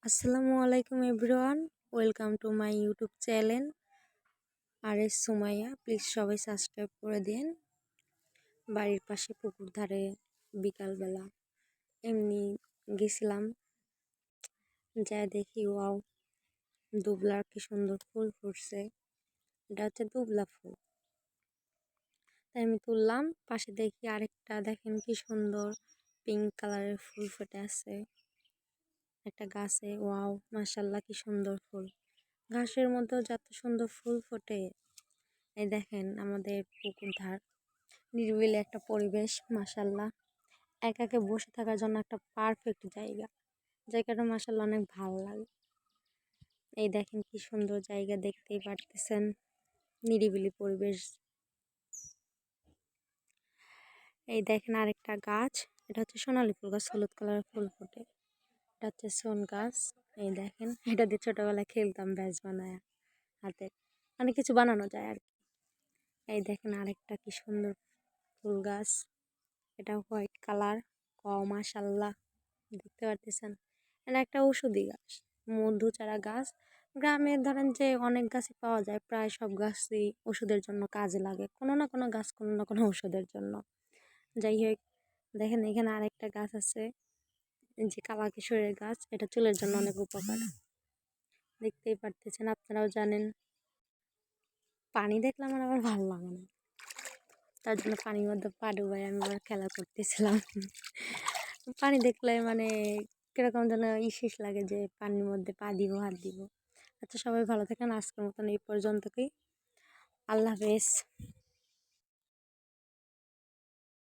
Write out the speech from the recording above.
আসসালামু আলাইকুম everyone, welcome to my YouTube channel R S Sumaiya. Please সবাই সাবস্ক্রাইব করে দিন। বাড়ির পাশে পুকুর ধারে বিকালবেলা এমনি গেছিলাম, যা দেখি ওয়াও, দুবলার কি সুন্দর ফুল ফুটছে। এটা হচ্ছে দুবলা ফুল, তাই আমি তুললাম। পাশে দেখি আরেকটা, দেখেন কি সুন্দর পিঙ্ক কালারের ফুল ফুটে আছে একটা গাছে। ওয়াও, মাশাল্লাহ কি সুন্দর ফুল। ঘাসের মধ্যেও যত সুন্দর ফুল ফোটে। এই দেখেন আমাদের পুকুর ধার, নিরিবিলি একটা পরিবেশ, মাশাল্লাহ। একাকে বসে থাকার জন্য একটা পারফেক্ট জায়গা। জায়গাটা মাশাল্লাহ অনেক ভালো লাগে। এই দেখেন কি সুন্দর জায়গা, দেখতেই পারতেছেন, নিরিবিলি পরিবেশ। এই দেখেন আরেকটা গাছ, এটা হচ্ছে সোনালী ফুল গাছ, হলুদ কালারের ফুল ফোটে। এটা হচ্ছে সোন গাছ। এই দেখেন, এটা দিয়ে ছোটবেলায় খেলতাম ব্যাস বানায় হাতে, অনেক কিছু বানানো যায় আর কি। এই দেখেন আরেকটা কি সুন্দর ফুল গাছ, এটা হোয়াইট কালার। মাশাল্লাহ, দেখতে পারতেছেন। এটা একটা ঔষধি গাছ, মধু চারা গাছ। গ্রামে ধরেন যে অনেক গাছই পাওয়া যায়, প্রায় সব গাছই ওষুধের জন্য কাজে লাগে, কোনো না কোনো গাছ কোনো না কোনো ওষুধের জন্য। যাই হোক, দেখেন এখানে আরেকটা গাছ আছে, যে কালা কিশোরের গাছ, এটা চুলের জন্য অনেক উপকার। দেখতেই পারতেছেন, আপনারাও জানেন। পানি দেখলে আমার আবার ভালো লাগে না, তার জন্য পানির মধ্যে পা ডুবাই আমি আবার খেলা করতেছিলাম। পানি দেখলে মানে কিরকম যেন ইস লাগে, যে পানির মধ্যে পা দিব, হাত দিব। আচ্ছা, সবাই ভালো থাকেন। আজকের মতন এই পর্যন্তই। আল্লাহ হাফেজ।